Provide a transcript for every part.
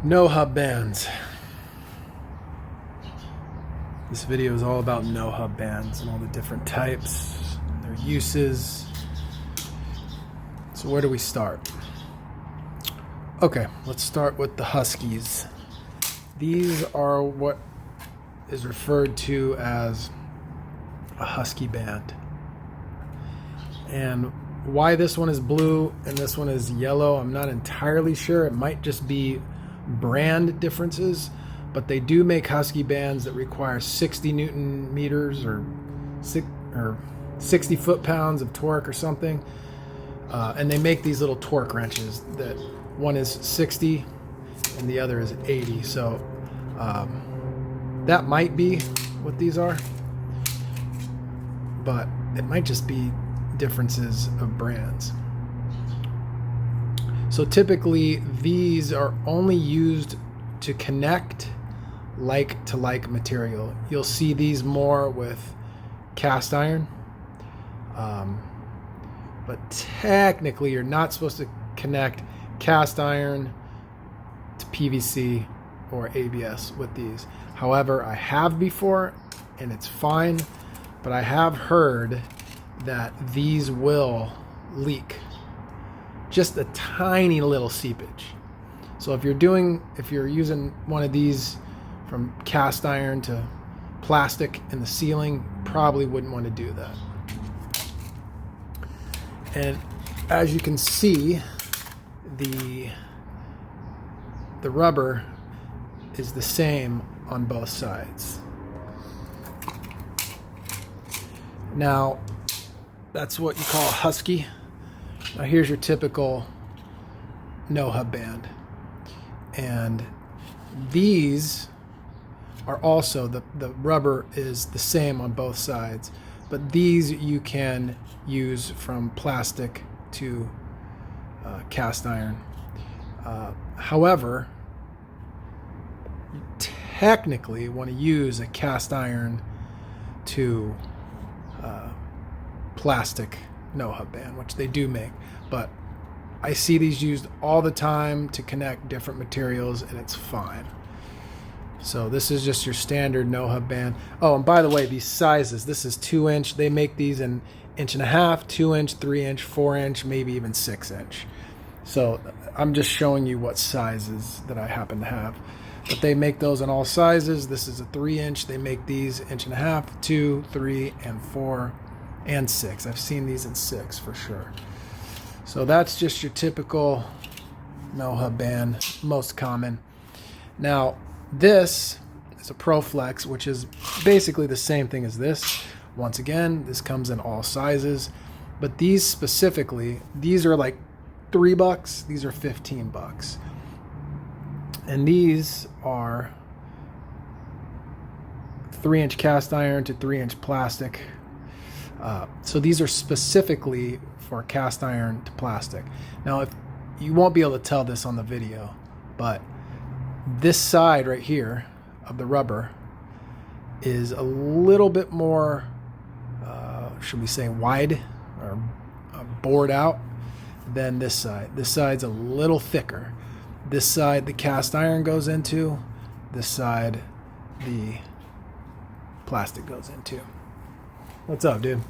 No hub bands. This video is all about no hub bands and all the different types, their uses. So where do we start? Okay, let's start with the Huskies. These are what is referred to as a Husky band. And why this one is blue and this one is yellow, I'm not entirely sure. It might just be brand differences, but they do make Husky bands that require 60 Newton meters or 60 foot-pounds of torque or something. And they make these little torque wrenches that one is 60 and the other is 80. So that might be what these are, but it might just be differences of brands. So typically these are only used to connect like to like material. You'll see these more with cast iron, but technically you're not supposed to connect cast iron to PVC or ABS with these. However, I have before and it's fine, but I have heard that these will leak just a tiny little seepage. So if you're using one of these from cast iron to plastic in the ceiling, probably wouldn't want to do that. And as you can see, the rubber is the same on both sides. Now, that's what you call a Husky. Now here's your typical no hub band. And these are also, the rubber is the same on both sides, but these you can use from plastic to cast iron. However, you technically want to use a cast iron to plastic no hub band, which they do make, but I see these used all the time to connect different materials and it's fine. So this is just your standard no hub band. Oh, and by the way, these sizes, this is 2-inch. They make these in 1.5 inch, 2-inch, 3-inch, 4-inch, maybe even 6-inch. So I'm just showing you what sizes that I happen to have. But they make those in all sizes. This is a 3-inch. They make these 1.5 inch, 2, 3, and 4, and 6. I've seen these in 6 for sure. So that's just your typical no hub band, most common. Now, this is a ProFlex, which is basically the same thing as this. Once again, this comes in all sizes, but these specifically, these are like $3, these are $15. And these are 3-inch cast iron to 3-inch plastic. So these are specifically for cast iron to plastic. Now, if you won't be able to tell this on the video, but this side right here of the rubber is a little bit more, should we say, wide or bored out than this side. This side's a little thicker. This side the cast iron goes into, this side the plastic goes into. What's up, dude?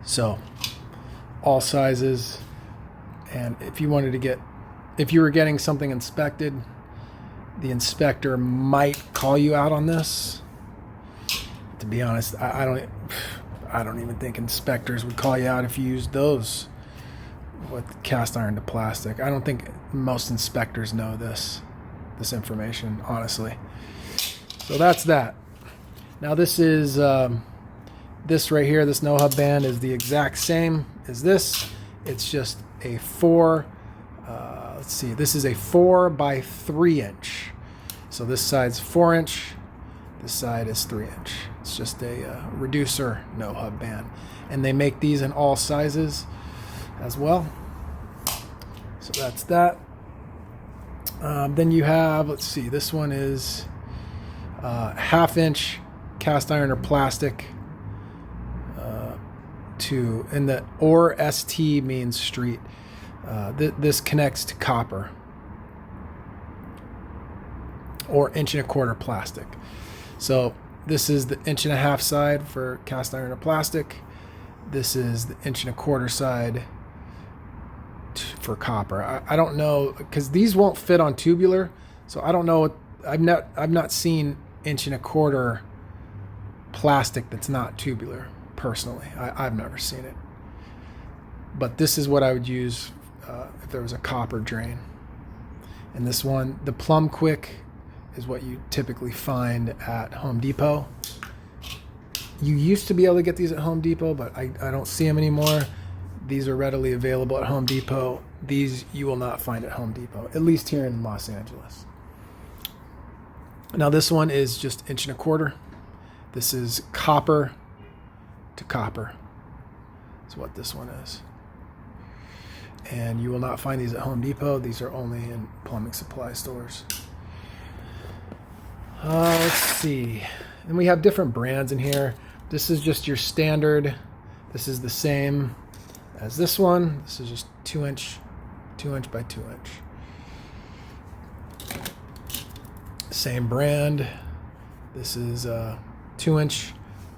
So, all sizes, and if you were getting something inspected, the inspector might call you out on this. To be honest, I don't even think inspectors would call you out if you used those with cast iron to plastic. I don't think most inspectors know this information, honestly. So that's that. Now this is this right here, this no hub band is the exact same as this. It's just a 4. Let's see. This is a 4 by 3-inch. So this side's 4-inch. This side is 3-inch. It's just a reducer no hub band, and they make these in all sizes as well. So that's that. Then you have, let's see. This one is 1/2-inch cast iron or plastic. And the or ST means street. This connects to copper or 1.25" plastic. So this is the 1.5" side for cast iron or plastic. This is the 1.25" side for copper. I don't know, because these won't fit on tubular, so I don't know. I've not seen 1.25" plastic that's not tubular personally. I've never seen it, but this is what I would use if there was a copper drain. And this one, the Plumb Quick, is what you typically find at Home Depot. You used to be able to get these at Home Depot, but I don't see them anymore. These are readily available at Home Depot. These you will not find at Home Depot, at least here in Los Angeles. Now this one is just 1.25". This is copper to copper. That's what this one is. And you will not find these at Home Depot. These are only in plumbing supply stores. Let's see. And we have different brands in here. This is just your standard. This is the same as this one. This is just 2" by 2". Same brand. This is 2"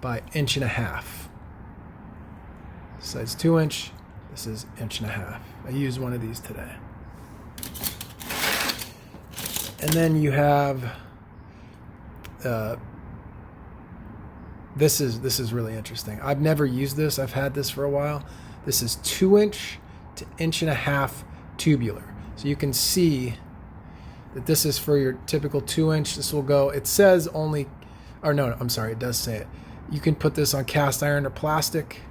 by 1.5". Size 2". This is 1.5". I used one of these today. And then you have this is really interesting. I've never used this. I've had this for a while. This is 2" to 1.5" tubular. So you can see that this is for your typical 2". This will go, it says only, or no, I'm sorry, it does say it. You can put this on cast iron or plastic,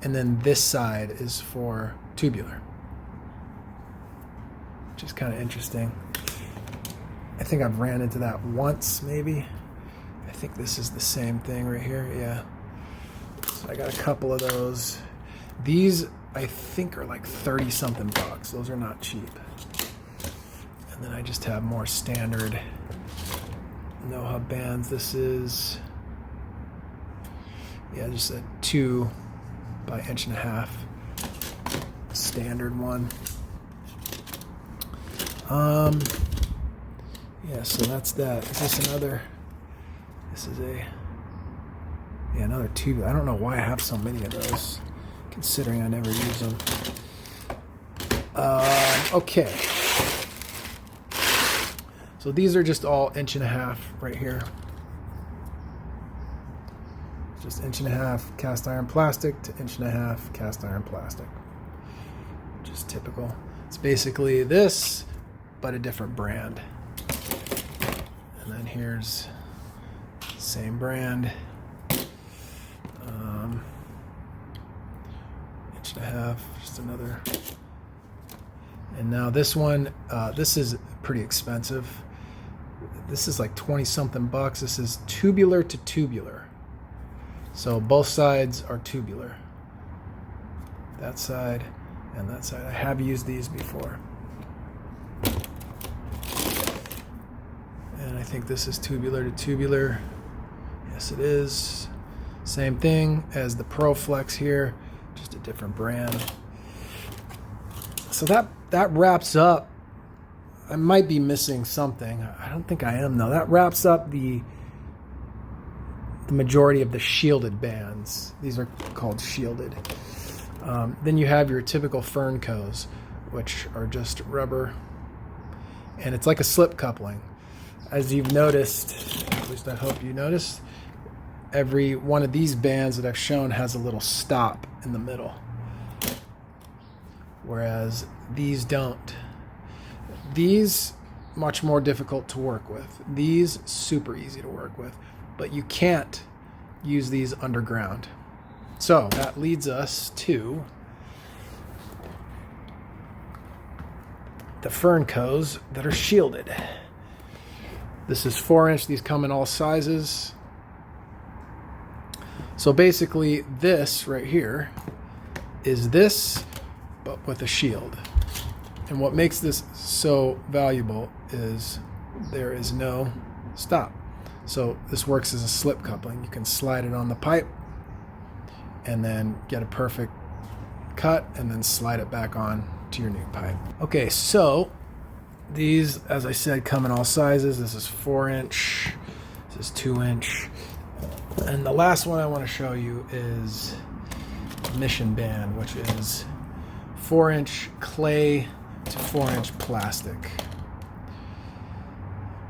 and then this side is for tubular, which is kind of interesting. I think I've ran into that once, maybe. I think this is the same thing right here, yeah. So I got a couple of those. These, I think, are like 30-something bucks. Those are not cheap. And then I just have more standard no-hub bands. This is, yeah, just a 2" by 1.5". Standard one. Yeah, so that's that. Is this another? This is another tube. I don't know why I have so many of those, considering I never use them. Okay. So these are just all 1.5" right here. Just 1.5" cast iron plastic to 1.5" cast iron plastic. Just typical. It's basically this, but a different brand. And then here's same brand. 1.5", just another. And now this one, this is pretty expensive. This is like 20-something bucks. This is tubular to tubular. So both sides are tubular. That side and that side. I have used these before. And I think this is tubular to tubular. Yes, it is. Same thing as the ProFlex here, just a different brand. So that wraps up. I might be missing something. I don't think I am though. That wraps up the majority of the shielded bands. These are called shielded. Then you have your typical Fernco's, which are just rubber, and it's like a slip coupling. As you've noticed, at least I hope you noticed, every one of these bands that I've shown has a little stop in the middle, whereas these don't. These, much more difficult to work with. These, super easy to work with, but you can't use these underground. So that leads us to the Fernco's that are shielded. This is 4". These come in all sizes. So basically this right here is this, but with a shield. And what makes this so valuable is there is no stop. So this works as a slip coupling. You can slide it on the pipe and then get a perfect cut and then slide it back on to your new pipe. Okay, so these, as I said, come in all sizes. This is 4-inch, this is 2-inch. And the last one I want to show you is Mission Band, which is 4-inch clay to 4-inch plastic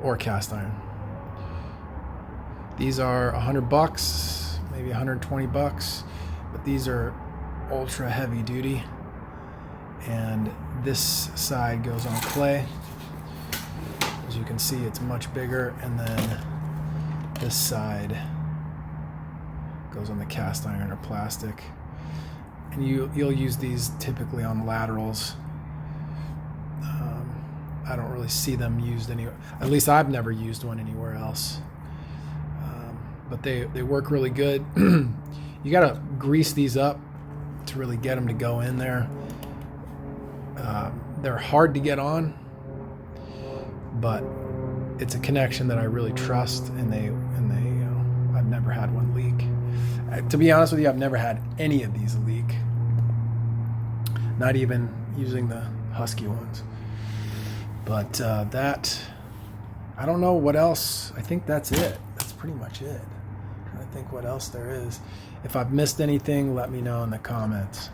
or cast iron. These are $100, maybe $120, but these are ultra heavy duty. And this side goes on clay. As you can see, it's much bigger, and then this side goes on the cast iron or plastic. And you'll use these typically on laterals. I don't really see them used anywhere. At least I've never used one anywhere else. But they work really good. You gotta grease these up to really get them to go in there. They're hard to get on, but it's a connection that I really trust, and they I've never had one leak. To be honest with you, I've never had any of these leak. Not even using the Husky ones. But that, I don't know what else. I think that's it. That's pretty much it. I'm trying to think what else there is. If I've missed anything, let me know in the comments.